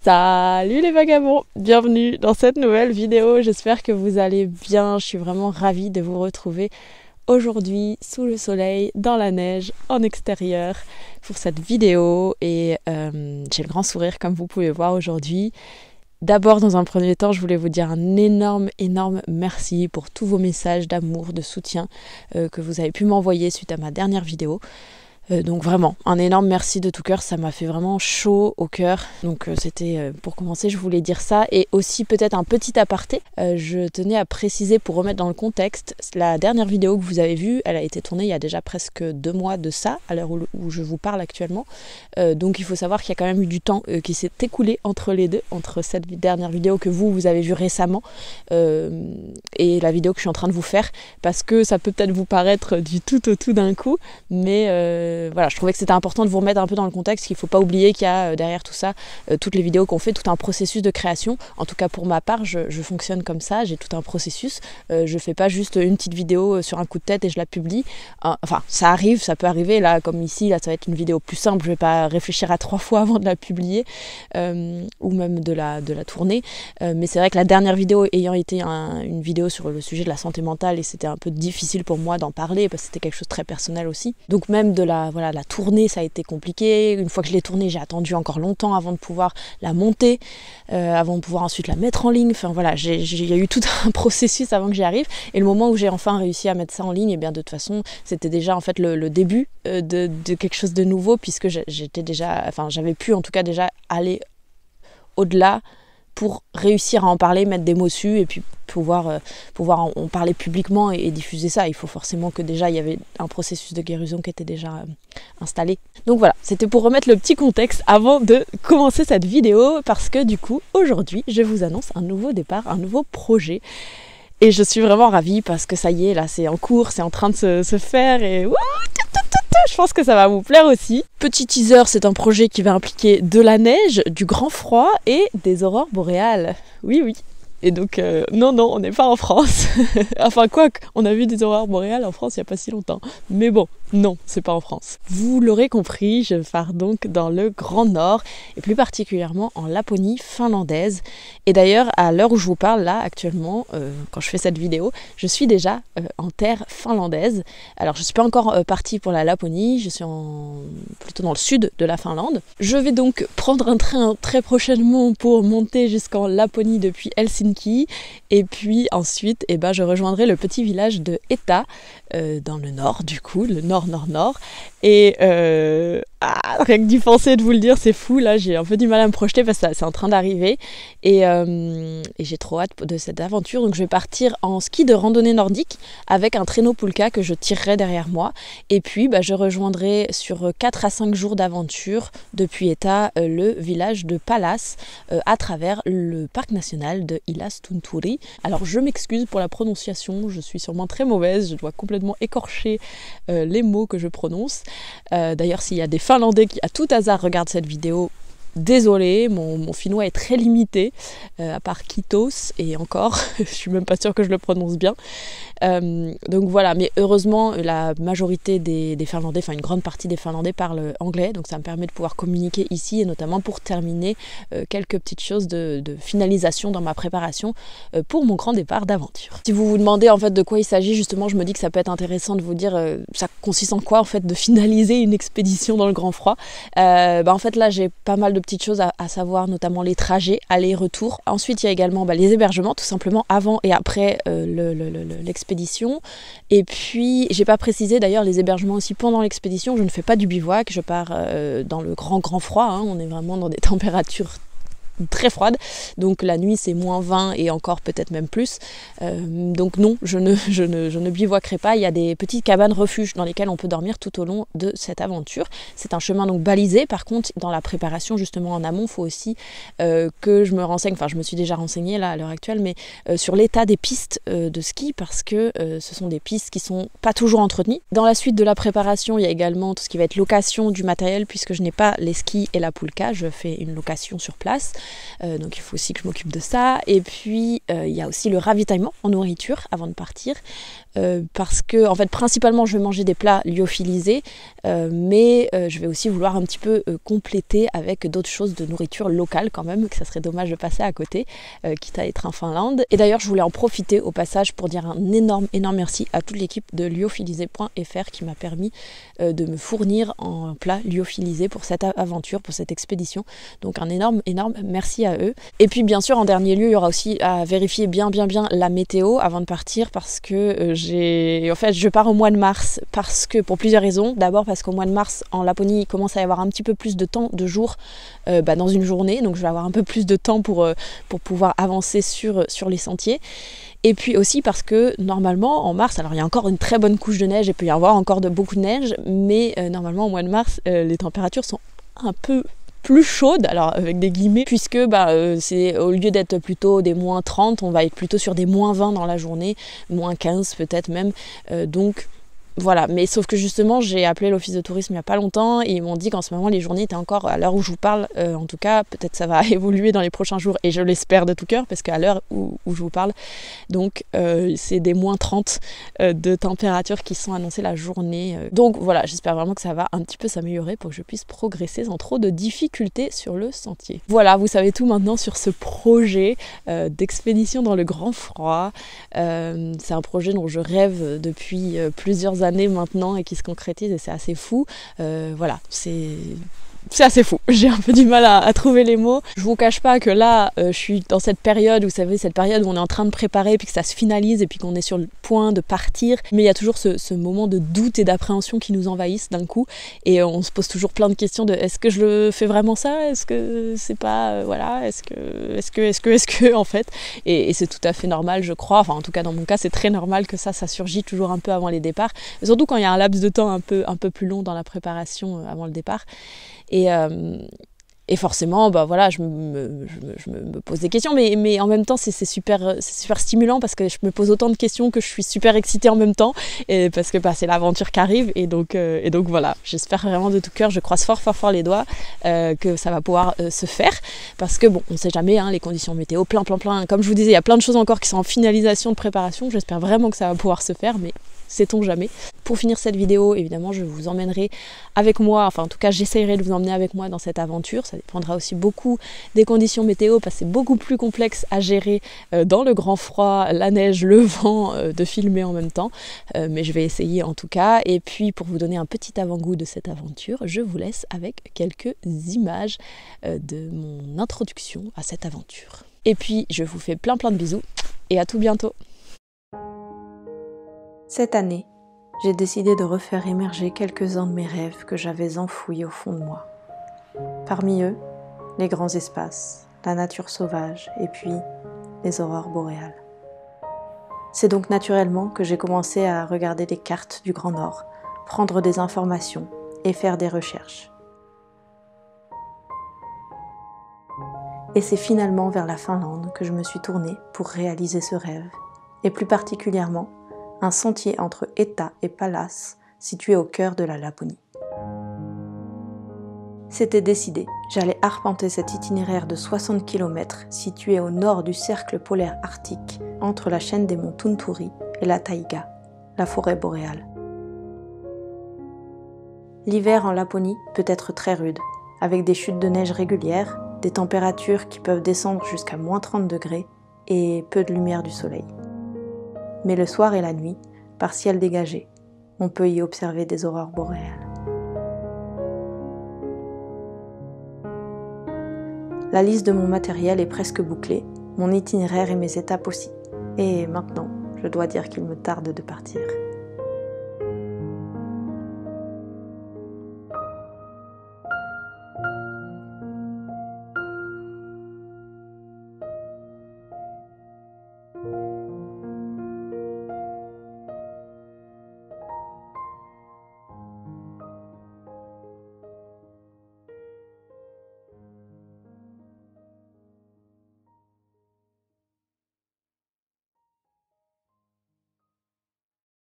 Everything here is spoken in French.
Salut les vagabonds, bienvenue dans cette nouvelle vidéo, j'espère que vous allez bien, je suis vraiment ravie de vous retrouver aujourd'hui sous le soleil, dans la neige, en extérieur pour cette vidéo et j'ai le grand sourire comme vous pouvez voir aujourd'hui. D'abord, dans un premier temps, je voulais vous dire un énorme merci pour tous vos messages d'amour, de soutien que vous avez pu m'envoyer suite à ma dernière vidéo. Donc vraiment, un énorme merci de tout cœur, ça m'a fait vraiment chaud au cœur. Donc c'était pour commencer, je voulais dire ça. Et aussi peut-être un petit aparté, je tenais à préciser pour remettre dans le contexte, la dernière vidéo que vous avez vue, elle a été tournée il y a déjà presque 2 mois de ça, à l'heure où je vous parle actuellement. Donc il faut savoir qu'il y a quand même eu du temps qui s'est écoulé entre les deux, entre cette dernière vidéo que vous avez vue récemment et la vidéo que je suis en train de vous faire, parce que ça peut peut-être vous paraître du tout au tout d'un coup, mais voilà, je trouvais que c'était important de vous remettre un peu dans le contexte, qu'il ne faut pas oublier qu'il y a derrière tout ça, toutes les vidéos qu'on fait, tout un processus de création. En tout cas pour ma part, je fonctionne comme ça, j'ai tout un processus. Je ne fais pas juste une petite vidéo sur un coup de tête et je la publie. Enfin, ça arrive, ça peut arriver, là comme ici, là ça va être une vidéo plus simple, je ne vais pas réfléchir à 3 fois avant de la publier, ou même de la tourner. Mais c'est vrai que la dernière vidéo ayant été une vidéo sur le sujet de la santé mentale, et c'était un peu difficile pour moi d'en parler, parce que c'était quelque chose de très personnel aussi. Donc même de la tournée, ça a été compliqué. Une fois que je l'ai tournée, j'ai attendu encore longtemps avant de pouvoir la monter, avant de pouvoir ensuite la mettre en ligne. Enfin voilà, il y a eu tout un processus avant que j'y arrive. Et le moment où j'ai enfin réussi à mettre ça en ligne, et bien de toute façon, c'était déjà en fait le début de quelque chose de nouveau, puisque j'avais pu en tout cas déjà aller au-delà pour réussir à en parler, mettre des mots dessus et puis pouvoir en parler publiquement et diffuser ça. Il faut forcément que déjà il y avait un processus de guérison qui était déjà installé. Donc voilà, c'était pour remettre le petit contexte avant de commencer cette vidéo, parce que du coup aujourd'hui je vous annonce un nouveau départ, un nouveau projet. Et je suis vraiment ravie parce que ça y est, là c'est en cours, c'est en train de se faire et je pense que ça va vous plaire aussi. Petit teaser, c'est un projet qui va impliquer de la neige, du grand froid et des aurores boréales. Oui. Et donc, non, on n'est pas en France. Enfin, quoique, on a vu des aurores boréales en France il n'y a pas si longtemps. Mais bon, non, c'est pas en France. Vous l'aurez compris, je pars donc dans le Grand Nord, et plus particulièrement en Laponie finlandaise. Et d'ailleurs, à l'heure où je vous parle, là, actuellement, quand je fais cette vidéo, je suis déjà en terre finlandaise. Alors, je ne suis pas encore partie pour la Laponie, je suis plutôt dans le sud de la Finlande. Je vais donc prendre un train très prochainement pour monter jusqu'en Laponie depuis Helsinki, et puis ensuite, je rejoindrai le petit village de Etta, dans le nord du coup, le nord. Et rien que d'y penser, de vous le dire, c'est fou, là j'ai un peu du mal à me projeter parce que c'est en train d'arriver et j'ai trop hâte de cette aventure. Donc je vais partir en ski de randonnée nordique avec un traîneau Pulka que je tirerai derrière moi, et puis je rejoindrai sur 4 à 5 jours d'aventure depuis Etta le village de Pallas à travers le parc national de Ilastunturi. Alors je m'excuse pour la prononciation, je suis sûrement très mauvaise, je dois complètement écorcher les mots que je prononce. D'ailleurs, s'il y a des Finlandais qui à tout hasard regardent cette vidéo, désolée, mon finnois est très limité, à part Kitos, et encore, je suis même pas sûre que je le prononce bien. Donc voilà, mais heureusement la majorité des Finlandais, enfin une grande partie des Finlandais parlent anglais, donc ça me permet de pouvoir communiquer ici, et notamment pour terminer quelques petites choses de finalisation dans ma préparation pour mon grand départ d'aventure. Si vous vous demandez en fait de quoi il s'agit, justement je me dis que ça peut être intéressant de vous dire ça consiste en quoi en fait de finaliser une expédition dans le grand froid. En fait là j'ai pas mal de petites choses à savoir, notamment les trajets aller-retour. Ensuite il y a également les hébergements, tout simplement avant et après l'expédition. Et puis j'ai pas précisé d'ailleurs les hébergements aussi pendant l'expédition, je ne fais pas du bivouac, je pars dans le grand froid, hein. On est vraiment dans des températures très froide, donc la nuit c'est -20 et encore peut-être même plus, donc non, je ne bivouaquerai pas. Il y a des petites cabanes refuges dans lesquelles on peut dormir tout au long de cette aventure. C'est un chemin donc balisé. Par contre dans la préparation justement en amont, il faut aussi que je me renseigne, enfin je me suis déjà renseignée là à l'heure actuelle, mais sur l'état des pistes de ski, parce que ce sont des pistes qui sont pas toujours entretenues. Dans la suite de la préparation, il y a également tout ce qui va être location du matériel, puisque je n'ai pas les skis et la Pulka, je fais une location sur place. Donc il faut aussi que je m'occupe de ça. Et puis il y a aussi le ravitaillement en nourriture avant de partir. parce que, en fait, principalement, je vais manger des plats lyophilisés, mais je vais aussi vouloir un petit peu compléter avec d'autres choses de nourriture locale quand même, que ça serait dommage de passer à côté, quitte à être en Finlande. Et d'ailleurs, je voulais en profiter au passage pour dire un énorme merci à toute l'équipe de lyophilisé.fr qui m'a permis de me fournir en plats lyophilisés pour cette aventure, pour cette expédition. Donc un énorme merci à eux. Et puis bien sûr, en dernier lieu, il y aura aussi à vérifier bien la météo avant de partir, parce que je pars au mois de mars parce que pour plusieurs raisons. D'abord parce qu'au mois de mars en Laponie il commence à y avoir un petit peu plus de temps, de jours dans une journée, donc je vais avoir un peu plus de temps pour pouvoir avancer sur les sentiers. Et puis aussi parce que normalement en mars, alors il y a encore une très bonne couche de neige et peut y avoir encore beaucoup de neige, mais normalement au mois de mars les températures sont un peu plus chaude, alors avec des guillemets, puisque c'est, au lieu d'être plutôt des moins 30, on va être plutôt sur des moins 20 dans la journée, moins 15 peut-être même, donc voilà. Mais sauf que justement j'ai appelé l'office de tourisme il n'y a pas longtemps et ils m'ont dit qu'en ce moment les journées étaient encore, à l'heure où je vous parle, en tout cas peut-être ça va évoluer dans les prochains jours et je l'espère de tout cœur, parce qu'à l'heure où je vous parle, donc c'est des moins 30 de température qui sont annoncées la journée, donc voilà, j'espère vraiment que ça va un petit peu s'améliorer pour que je puisse progresser sans trop de difficultés sur le sentier. Voilà, vous savez tout maintenant sur ce projet d'expédition dans le grand froid. C'est un projet dont je rêve depuis plusieurs années maintenant et qui se concrétise, et c'est assez fou. Voilà, c'est assez fou. J'ai un peu du mal à trouver les mots. Je vous cache pas que là, je suis dans cette période, vous savez, cette période où on est en train de préparer, puis que ça se finalise, et puis qu'on est sur le point de partir. Mais il y a toujours ce moment de doute et d'appréhension qui nous envahissent d'un coup. Et on se pose toujours plein de questions de est-ce que je le fais vraiment ça? Est-ce que c'est pas... voilà, est-ce que, en fait. Et c'est tout à fait normal, je crois. Enfin, en tout cas, dans mon cas, c'est très normal que ça surgit toujours un peu avant les départs. Et surtout quand il y a un laps de temps un peu plus long dans la préparation avant le départ. Et forcément, voilà, je me pose des questions, mais en même temps, c'est super stimulant, parce que je me pose autant de questions que je suis super excitée en même temps, et parce que c'est l'aventure qui arrive, et donc voilà, j'espère vraiment de tout cœur, je croise fort les doigts que ça va pouvoir se faire, parce que bon, on sait jamais, hein, les conditions météo, plein, comme je vous disais, il y a plein de choses encore qui sont en finalisation de préparation, j'espère vraiment que ça va pouvoir se faire, mais sait-on jamais. Pour finir cette vidéo, évidemment, je vous emmènerai avec moi, enfin en tout cas j'essaierai de vous emmener avec moi dans cette aventure. Ça dépendra aussi beaucoup des conditions météo, parce que c'est beaucoup plus complexe à gérer dans le grand froid, la neige, le vent, de filmer en même temps. Mais je vais essayer en tout cas. Et puis pour vous donner un petit avant-goût de cette aventure, je vous laisse avec quelques images de mon introduction à cette aventure. Et puis je vous fais plein de bisous et à tout bientôt. Cette année, j'ai décidé de refaire émerger quelques-uns de mes rêves que j'avais enfouis au fond de moi. Parmi eux, les grands espaces, la nature sauvage et puis les aurores boréales. C'est donc naturellement que j'ai commencé à regarder les cartes du Grand Nord, prendre des informations et faire des recherches. Et c'est finalement vers la Finlande que je me suis tournée pour réaliser ce rêve, et plus particulièrement un sentier entre Etta et Pallas, situé au cœur de la Laponie. C'était décidé, j'allais arpenter cet itinéraire de 60 km situé au nord du cercle polaire arctique, entre la chaîne des monts Tunturi et la taïga, la forêt boréale. L'hiver en Laponie peut être très rude, avec des chutes de neige régulières, des températures qui peuvent descendre jusqu'à moins 30 degrés et peu de lumière du soleil. Mais le soir et la nuit, par ciel dégagé, on peut y observer des aurores boréales. La liste de mon matériel est presque bouclée, mon itinéraire et mes étapes aussi. Et maintenant, je dois dire qu'il me tarde de partir.